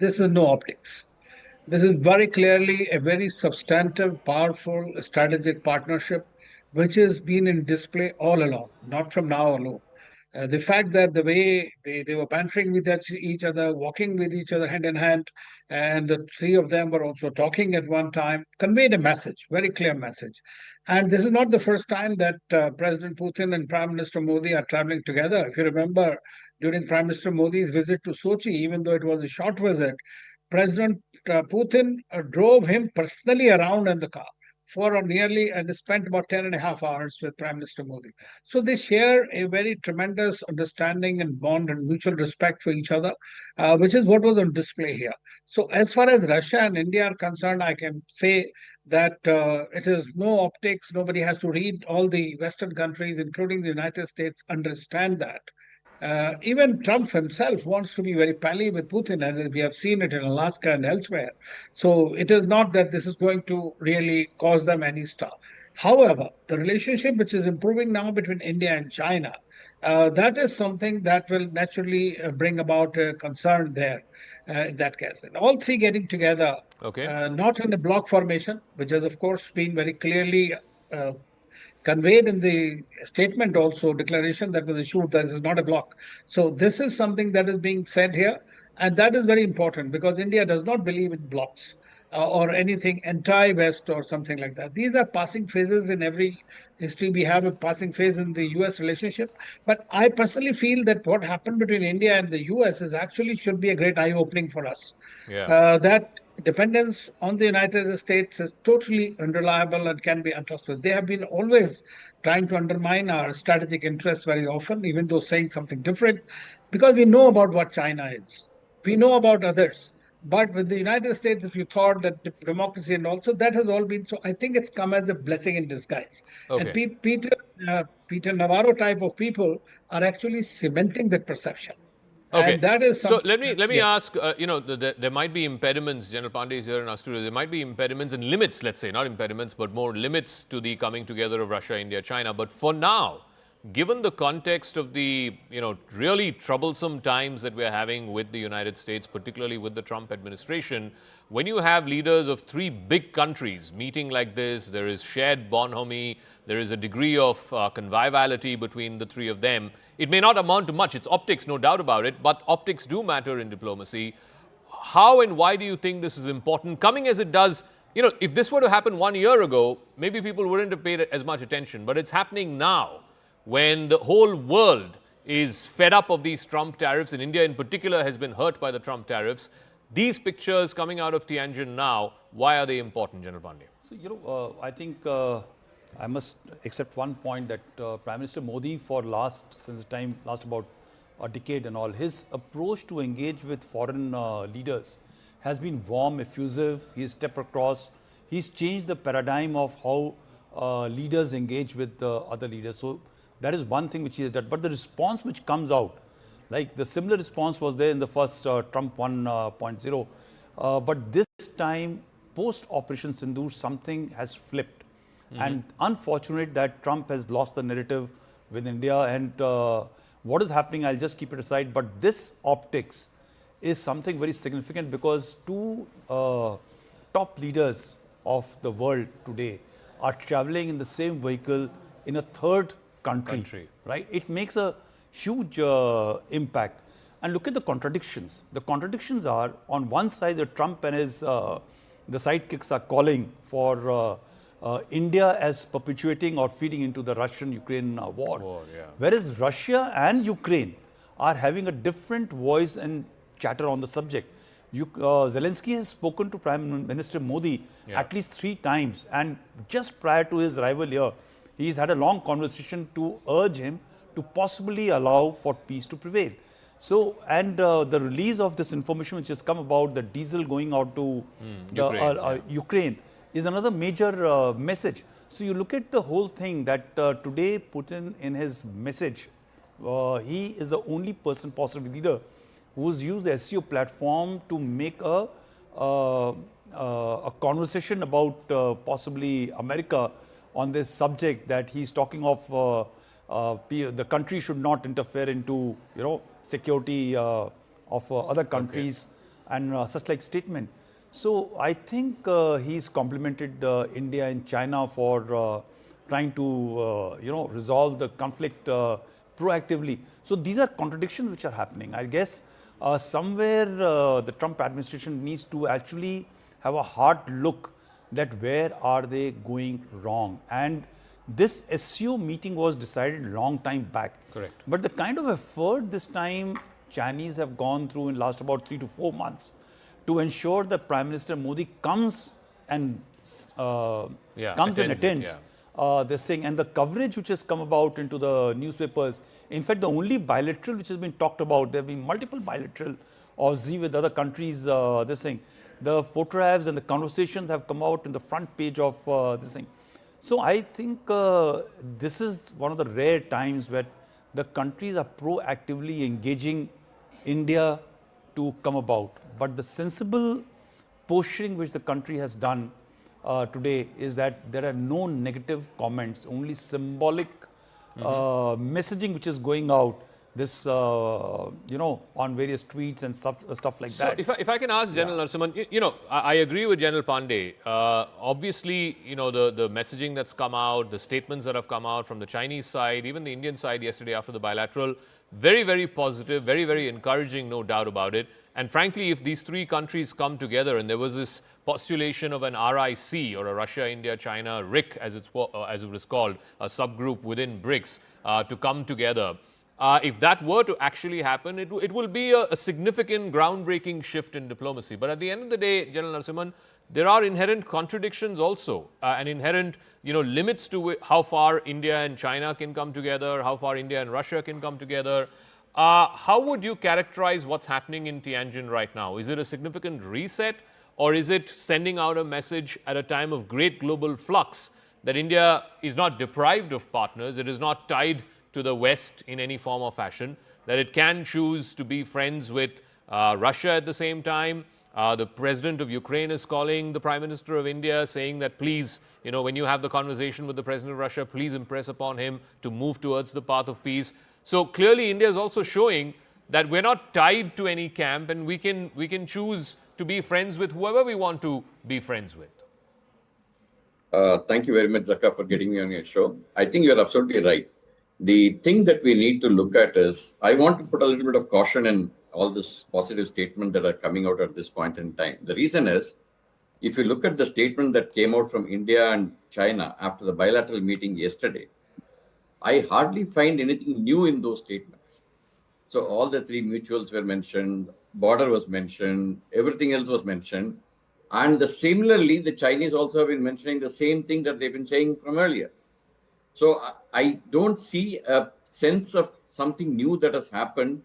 This is no optics. This is very clearly a very substantive, powerful strategic partnership, which has been in display all along, not from now alone. The fact that the way they were bantering with each other, walking with each other hand in hand, and the three of them were also talking at one time, conveyed a message, very clear message. And this is not the first time that President Putin and Prime Minister Modi are traveling together. If you remember, during Prime Minister Modi's visit to Sochi, even though it was a short visit, President Putin drove him personally around in the car for nearly and spent about 10 and a half hours with Prime Minister Modi. So they share a very tremendous understanding and bond and mutual respect for each other, which is what was on display here. So as far as Russia and India are concerned, I can say that it is no optics. Nobody has to read. All the Western countries, including the United States, understand that. Even Trump himself wants to be very pally with Putin, as we have seen it in Alaska and elsewhere. So it is not that this is going to really cause them any star. However, the relationship which is improving now between India and China, that is something that will naturally bring about concern there in that case. And all three getting together, Okay. not in a block formation, which has, of course, been very clearly conveyed in the statement also, declaration that was issued, that this is not a block. So this is something that is being said here, and that is very important because India does not believe in blocks or anything anti-West or something like that. These are passing phases in every history. We have a passing phase in the US relationship. But I personally feel that what happened between India and the US is actually should be a great eye-opening for us. Yeah. That dependence on the United States is totally unreliable and can be untrustworthy. They have been always trying to undermine our strategic interests very often, even though saying something different, because we know about what China is. We know about others. But with the United States, if you thought that democracy and also that has all been so, I think it's come as a blessing in disguise. And Okay. Peter Navarro type of people are actually cementing that perception, Okay. and that is So something let that's me yes. ask. There might be impediments. General Pandey is here in our studio. There might be impediments and limits. Let's say not impediments, but more limits to the coming together of Russia, India, China. But for now, given the context of the really troublesome times that we're having with the United States, particularly with the Trump administration, when you have leaders of three big countries meeting like this, there is shared bonhomie, there is a degree of conviviality between the three of them. It may not amount to much. It's optics, no doubt about it, but optics do matter in diplomacy. How and why do you think this is important? Coming as it does, if this were to happen 1 year ago, maybe people wouldn't have paid as much attention, but it's happening now when the whole world is fed up of these Trump tariffs, and India in particular has been hurt by the Trump tariffs. These pictures coming out of Tianjin now, why are they important, General Pandey? So, I think I must accept one point that Prime Minister Modi since the time, last about a decade and all, his approach to engage with foreign leaders has been warm, effusive. He's stepped across. He's changed the paradigm of how leaders engage with other leaders. So that is one thing which he has done. But the response which comes out, like the similar response was there in the first Trump 1.0. But this time, post-Operation Sindoor, something has flipped. And unfortunate that Trump has lost the narrative with India. And what is happening, I'll just keep it aside. But this optics is something very significant because two top leaders of the world today are traveling in the same vehicle in a third country. Right? It makes a huge impact. And look at the contradictions. The contradictions are, on one side, that Trump and his the sidekicks are calling for India as perpetuating or feeding into the Russian-Ukraine war. Whereas Russia and Ukraine are having a different voice and chatter on the subject. Zelensky has spoken to Prime Minister Modi at least 3 times, and just prior to his arrival here, he's had a long conversation to urge him to possibly allow for peace to prevail. So, and the release of this information which has come about, the diesel going out to Ukraine is another major message. So you look at the whole thing that today Putin in his message, he is the only person, possibly leader, who's used the SCO platform to make a conversation about possibly America on this subject, that he's talking of the country should not interfere into security of other countries. and such like statement. So I think he's complimented India and China for trying to resolve the conflict proactively. So these are contradictions which are happening. I guess somewhere the Trump administration needs to actually have a hard look that where are they going wrong. And this SCO meeting was decided long time back. Correct. But the kind of effort this time Chinese have gone through in last about 3 to 4 months to ensure that Prime Minister Modi comes and attends this thing, and the coverage which has come about into the newspapers. In fact, the only bilateral which has been talked about, there have been multiple bilateral of Xi with other countries, this thing. The photographs and the conversations have come out in the front page of this thing. So I think this is one of the rare times where the countries are proactively engaging India to come about. But the sensible posturing which the country has done today is that there are no negative comments, only symbolic messaging which is going out. This, on various tweets and stuff like that. So if I can ask General Narasimhan, I agree with General Pandey. Obviously, the messaging that's come out, the statements that have come out from the Chinese side, even the Indian side yesterday after the bilateral, very, very positive, very, very encouraging, no doubt about it. And frankly, if these three countries come together, and there was this postulation of an RIC, or a Russia, India, China, RIC as it was called, a subgroup within BRICS, to come together. If that were to actually happen, it will be a significant groundbreaking shift in diplomacy. But at the end of the day, General Narasimhan, there are inherent contradictions also, and inherent limits to how far India and China can come together, how far India and Russia can come together. How would you characterize what's happening in Tianjin right now? Is it a significant reset, or is it sending out a message at a time of great global flux that India is not deprived of partners, it is not tied to the West in any form or fashion, that it can choose to be friends with Russia at the same time? The president of Ukraine is calling the Prime Minister of India, saying that please, when you have the conversation with the president of Russia, please impress upon him to move towards the path of peace. So clearly India is also showing that we're not tied to any camp, and we can choose to be friends with whoever we want to be friends with. Thank you very much, Zaka, for getting me on your show. I think you're absolutely right. The thing that we need to look at is, I want to put a little bit of caution in all this positive statement that are coming out at this point in time. The reason is, if you look at the statement that came out from India and China after the bilateral meeting yesterday, I hardly find anything new in those statements. So all the three mutuals were mentioned, border was mentioned, everything else was mentioned. And similarly, the Chinese also have been mentioning the same thing that they've been saying from earlier. So I don't see a sense of something new that has happened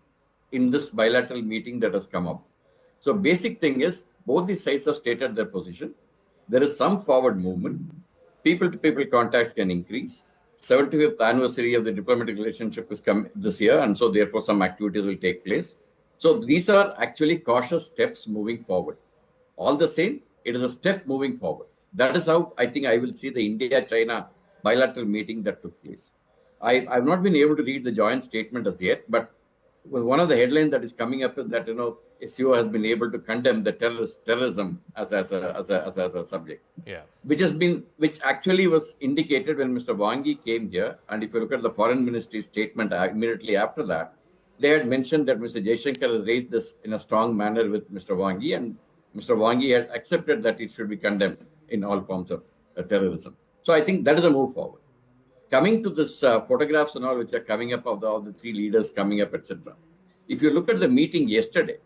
in this bilateral meeting that has come up. So basic thing is, both the sides have stated their position. There is some forward movement. People-to-people contacts can increase. 75th anniversary of the diplomatic relationship is come this year, and so therefore some activities will take place. So these are actually cautious steps moving forward. All the same, it is a step moving forward. That is how I think I will see the India-China bilateral meeting that took place. I've not been able to read the joint statement as yet, but one of the headlines that is coming up is that SCO has been able to condemn the terrorism as a subject, which actually was indicated when Mr. Wang Yi came here. And if you look at the foreign ministry statement immediately after that, they had mentioned that Mr. Jaishankar has raised this in a strong manner with Mr. Wang Yi, and Mr. Wang Yi had accepted that it should be condemned in all forms of terrorism. So I think that is a move forward. Coming to this photographs and all which are coming up of the three leaders coming up, etc. If you look at the meeting yesterday,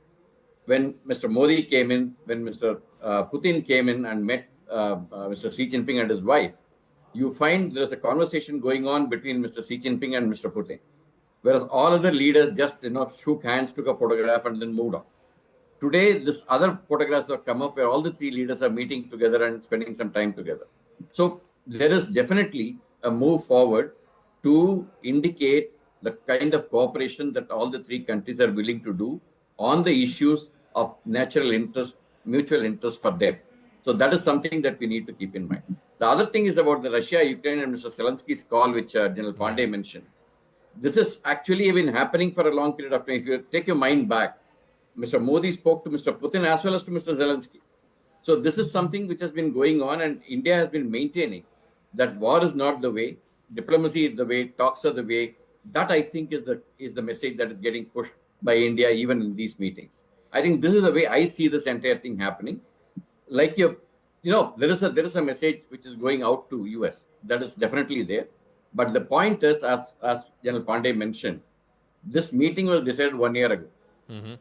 when Mr. Modi came in, when Mr. Putin came in and met Mr. Xi Jinping and his wife, you find there's a conversation going on between Mr. Xi Jinping and Mr. Putin. Whereas all other leaders just shook hands, took a photograph, and then moved on. Today, this other photographs have come up where all the three leaders are meeting together and spending some time together. So there is definitely a move forward to indicate the kind of cooperation that all the three countries are willing to do on the issues of natural interest, mutual interest for them. So that is something that we need to keep in mind. The other thing is about the Russia, Ukraine, and Mr. Zelensky's call, which General Pandey mentioned. This has actually been happening for a long period of time. If you take your mind back, Mr. Modi spoke to Mr. Putin as well as to Mr. Zelensky. So this is something which has been going on, and India has been maintaining that war is not the way, diplomacy is the way, talks are the way. That I think is the message that is getting pushed by India even in these meetings. I think this is the way I see this entire thing happening. Like there is a message which is going out to US that is definitely there. But the point is, as General Pandey mentioned, this meeting was decided 1 year ago. Mm-hmm.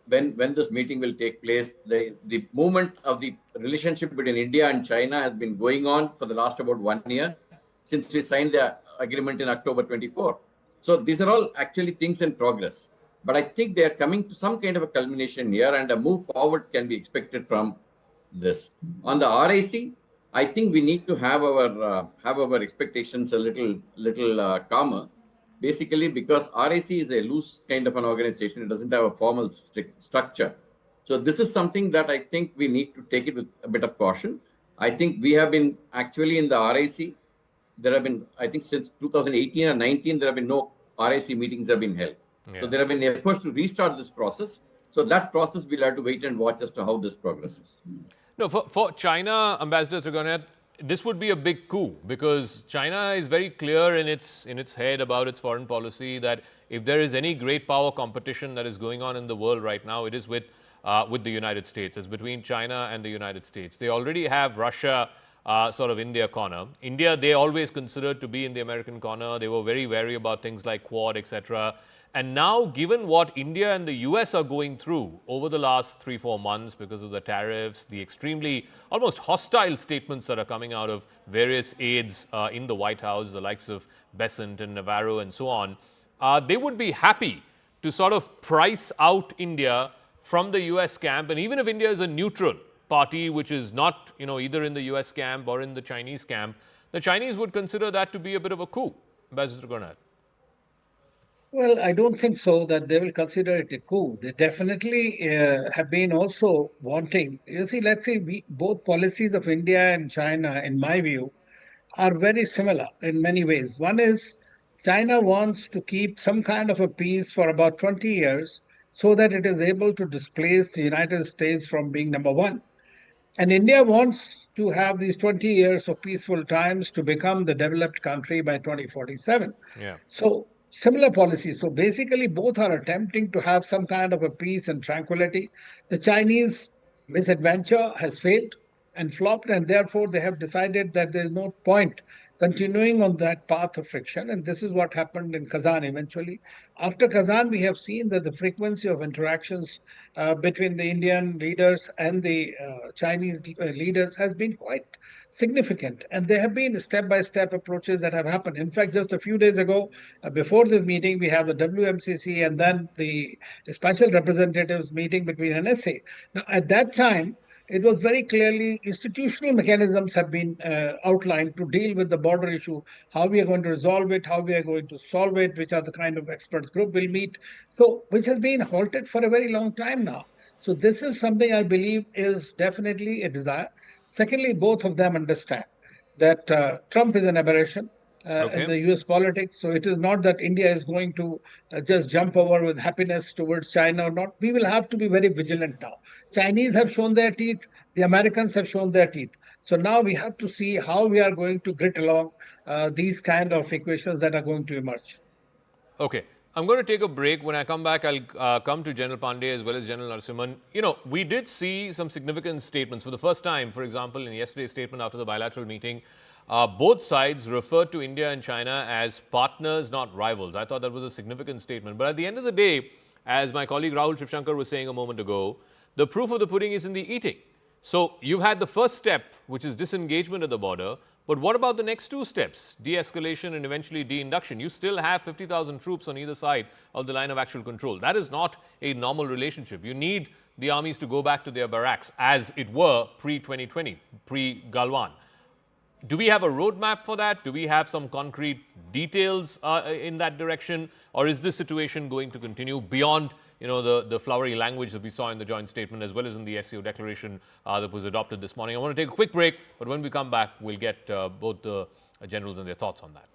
When this meeting will take place, the movement of the relationship between India and China has been going on for the last about 1 year since we signed the agreement in October 24. So these are all actually things in progress. But I think they are coming to some kind of a culmination here, and a move forward can be expected from this. On the RIC, I think we need to have our expectations a little calmer. Basically, because RIC is a loose kind of an organization, it doesn't have a formal structure. So this is something that I think we need to take it with a bit of caution. I think we have been actually in the RIC. There have been, I think, since 2018 or 19, there have been no RIC meetings have been held. Yeah. So there have been efforts to restart this process. So that process we'll have to wait and watch as to how this progresses. No, for China, Ambassador Trigonath, this would be a big coup, because China is very clear in its head about its foreign policy that if there is any great power competition that is going on in the world right now, it is with the United States. It's between China and the United States. They already have Russia sort of in their corner. India, they always considered to be in the American corner. They were very wary about things like Quad, etc. And now, given what India and the US are going through over the last 3-4 months because of the tariffs, the extremely almost hostile statements that are coming out of various aides in the White House, the likes of Besant and Navarro and so on, they would be happy to sort of price out India from the US camp. And even if India is a neutral party, which is not either in the US camp or in the Chinese camp, the Chinese would consider that to be a bit of a coup. Ambassador Trigonath. Well, I don't think so that they will consider it a coup. They definitely have been also wanting. You see, let's say both policies of India and China, in my view, are very similar in many ways. One is China wants to keep some kind of a peace for about 20 years so that it is able to displace the United States from being number one. And India wants to have these 20 years of peaceful times to become the developed country by 2047. Yeah. So similar policies. So basically, both are attempting to have some kind of a peace and tranquility. The Chinese misadventure has failed and flopped, and therefore they have decided that there's no point continuing on that path of friction. And this is what happened in Kazan eventually. After Kazan, we have seen that the frequency of interactions between the Indian leaders and the Chinese leaders has been quite significant. And there have been step-by-step approaches that have happened. In fact, just a few days ago, before this meeting, we have the WMCC and then the special representatives meeting between NSA. Now, at that time, it was very clearly institutional mechanisms have been outlined to deal with the border issue, how we are going to resolve it, how we are going to solve it, which are the kind of experts group will meet. So, which has been halted for a very long time now. So this is something I believe is definitely a desire. Secondly, both of them understand that Trump is an aberration in the US politics. So it is not that India is going to just jump over with happiness towards China or not. We will have to be very vigilant now. Chinese have shown their teeth. The Americans have shown their teeth. So now we have to see how we are going to grit along these kind of equations that are going to emerge. Okay. I'm going to take a break. When I come back, I'll come to General Pandey as well as General Narasimhan. We did see some significant statements. For the first time, for example, in yesterday's statement after the bilateral meeting, both sides referred to India and China as partners, not rivals. I thought that was a significant statement. But at the end of the day, as my colleague Rahul Shivshankar was saying a moment ago, the proof of the pudding is in the eating. So you've had the first step, which is disengagement at the border. But what about the next two steps? De-escalation and eventually de-induction. You still have 50,000 troops on either side of the line of actual control. That is not a normal relationship. You need the armies to go back to their barracks, as it were pre-2020, pre-Galwan. Do we have a roadmap for that? Do we have some concrete details in that direction? Or is this situation going to continue beyond the flowery language that we saw in the joint statement as well as in the SCO declaration that was adopted this morning? I want to take a quick break, but when we come back, we'll get both the generals and their thoughts on that.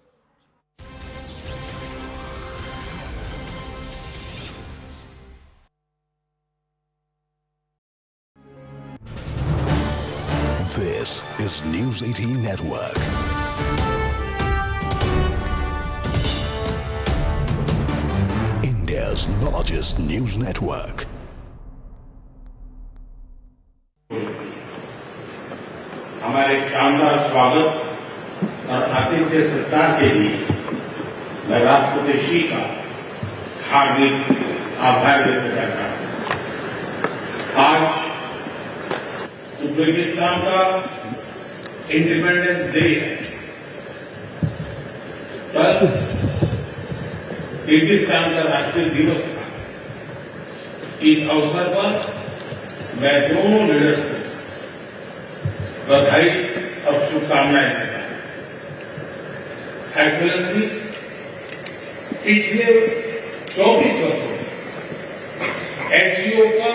This is News 18 Network. India's largest news network. हमारे शानदार स्वागत और आतिथ्य सत्कार के लिए मैं राष्ट्रपति शी का हार्दिक आभार व्यक्त करता हूं। आज उज्बेकिस्तान का इंडिपेंडेंस डे है। कल किर्गिस्तान का राष्ट्रीय दिवस था। इस अवसर पर मैं दोनों लीडर्स को बधाई और शुभकामनाएं देता हूं। एक्सेलेंसी, पिछले 24 वर्षों में SCO का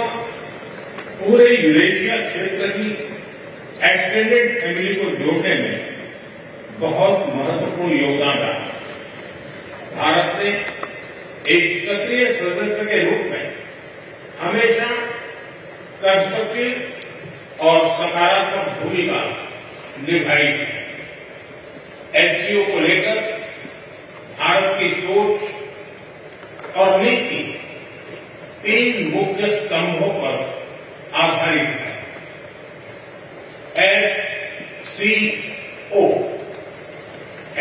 पूरे यूरेशिया क्षेत्र की एक्सटेंडेड फैमिली को जोड़ने में बहुत महत्वपूर्ण योगदान रहा। भारत ने एक सक्रिय सदस्य के रूप में हमेशा कंस्ट्रक्टिव और सकारात्मक भूमिका निभाई है। SCO को लेकर भारत की सोच और नीति 3 मुख्य स्तंभों पर आधारित है। SCO,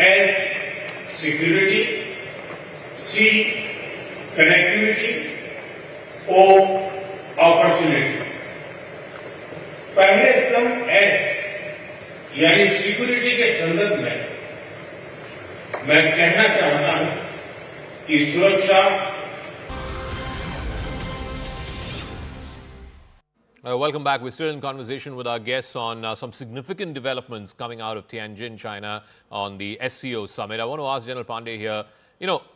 S security, C connectivity, O opportunity. पहले स्तंभ S यानी सिक्योरिटी के संदर्भ में मैं कहना चाहता हूं कि सुरक्षा Welcome back. We're still in conversation with our guests on some significant developments coming out of Tianjin, China on the SCO summit. I want to ask General Pandey here,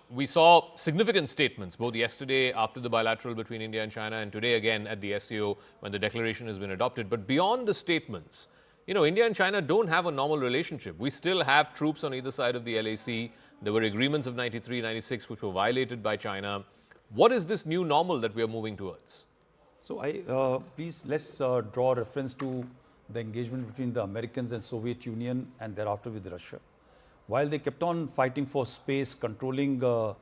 we saw significant statements both yesterday after the bilateral between India and China and today again at the SCO when the declaration has been adopted. But beyond the statements, India and China don't have a normal relationship. We still have troops on either side of the LAC. There were agreements of 93, 96 which were violated by China. What is this new normal that we are moving towards? So please let's draw reference to the engagement between the Americans and Soviet Union and thereafter with Russia. While they kept on fighting for space, controlling the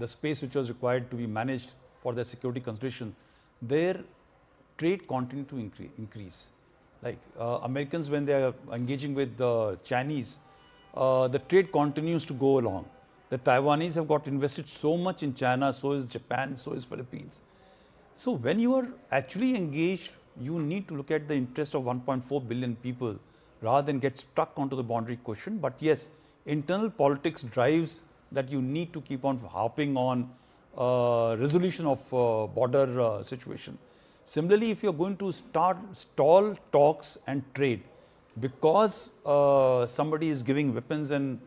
space which was required to be managed for their security considerations, their trade continued to increase. Like Americans, when they are engaging with the Chinese, the trade continues to go along. The Taiwanese have got invested so much in China, so is Japan, so is Philippines. So when you are actually engaged, you need to look at the interest of 1.4 billion people rather than get stuck onto the boundary question. But yes, internal politics drives that you need to keep on harping on resolution of border situation. Similarly, if you are going to stall talks and trade because somebody is giving weapons and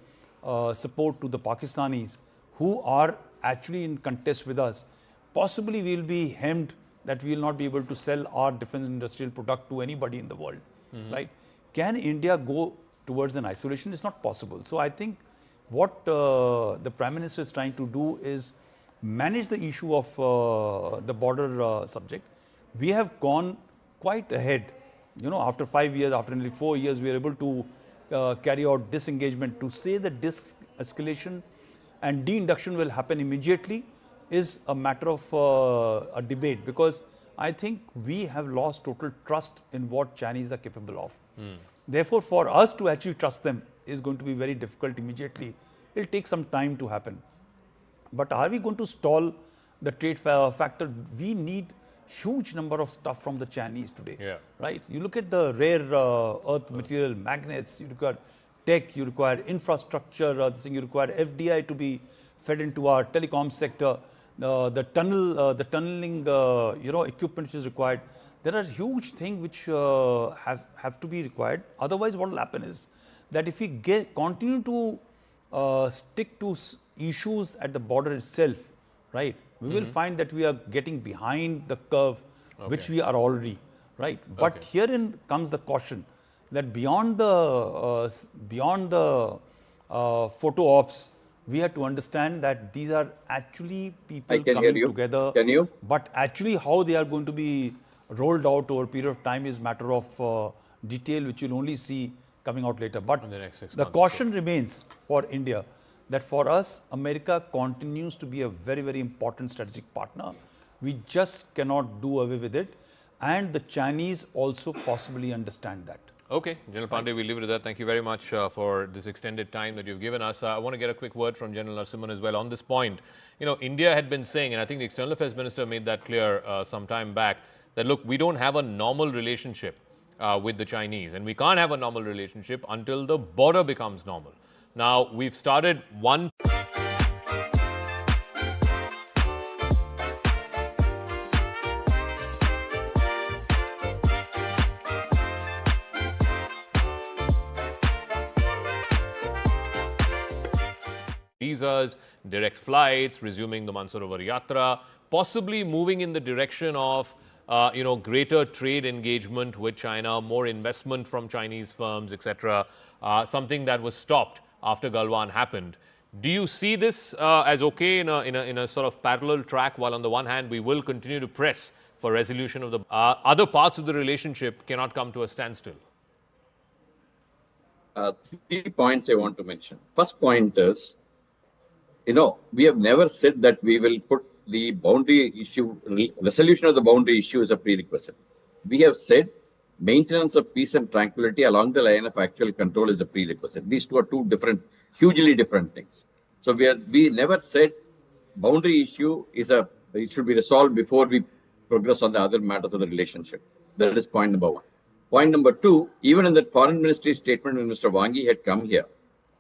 support to the Pakistanis who are actually in contest with us, possibly we will be hemmed that we will not be able to sell our defense industrial product to anybody in the world, right? Can India go towards an isolation? It's not possible. So I think what the Prime Minister is trying to do is manage the issue of the border subject. We have gone quite ahead. After 5 years, after nearly 4 years, we are able to carry out disengagement. To say that de-escalation and de-induction will happen immediately is a matter of a debate, because I think we have lost total trust in what Chinese are capable of. Therefore, for us to actually trust them is going to be very difficult immediately. It will take some time to happen. But are we going to stall the trade factor? We need huge number of stuff from the Chinese today, right? You look at the rare earth material, magnets, you require tech, you require infrastructure, you require FDI to be fed into our telecom sector, the tunneling, equipment which is required. There are huge things which have to be required. Otherwise, what will happen is that if we continue to stick to issues at the border itself, right, we will find that we are getting behind the curve, which we are already, right? But herein comes the caution that beyond the photo ops, we have to understand that these are actually people coming together. Can you? But actually how they are going to be rolled out over a period of time is matter of detail, which you'll only see coming out later. But In the next 6 the months, caution remains for India that for us, America continues to be a very, very important strategic partner. We just cannot do away with it. And the Chinese also possibly understand that. Okay, General Pandey, we'll leave it at that. Thank you very much for this extended time that you've given us. I want to get a quick word from General Narasimhan as well on this point. You know, India had been saying, and I think the External Affairs Minister made that clear some time back, that look, we don't have a normal relationship with the Chinese, and we can't have a normal relationship until the border becomes normal. Now, we've started one. Visas, direct flights, resuming the Mansarovar Yatra, possibly moving in the direction of greater trade engagement with China, more investment from Chinese firms, etc. Something that was stopped after Galwan happened. Do you see this as okay in a sort of parallel track? While on the one hand we will continue to press for resolution of the other parts of the relationship cannot come to a standstill. 3 points I want to mention. First point is, we have never said that we will put the boundary issue, resolution of the boundary issue as a prerequisite. We have said maintenance of peace and tranquility along the line of actual control is a prerequisite. These two are two different, hugely different things. So we never said boundary issue it should be resolved before we progress on the other matters of the relationship. That is point number 1. Point number 2, even in that foreign ministry statement when Mr. Wang Yi had come here,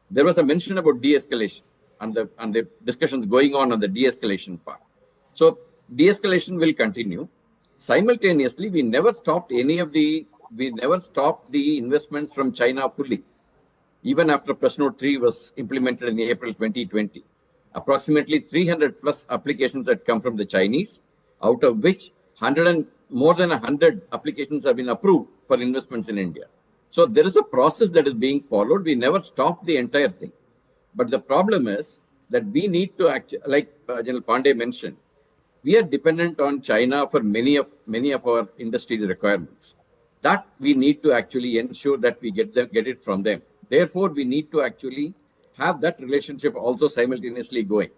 there was a mention about de-escalation and the discussions going on the de-escalation part. So de-escalation will continue. Simultaneously, we never stopped the investments from China fully. Even after Press Note 3 was implemented in April 2020, approximately 300 plus applications had come from the Chinese, out of which more than 100 applications have been approved for investments in India. So there is a process that is being followed. We never stopped the entire thing. But the problem is that we need to like General Pandey mentioned, we are dependent on China for many of our industries' requirements. That we need to actually ensure that we get it from them. Therefore, we need to actually have that relationship also simultaneously going.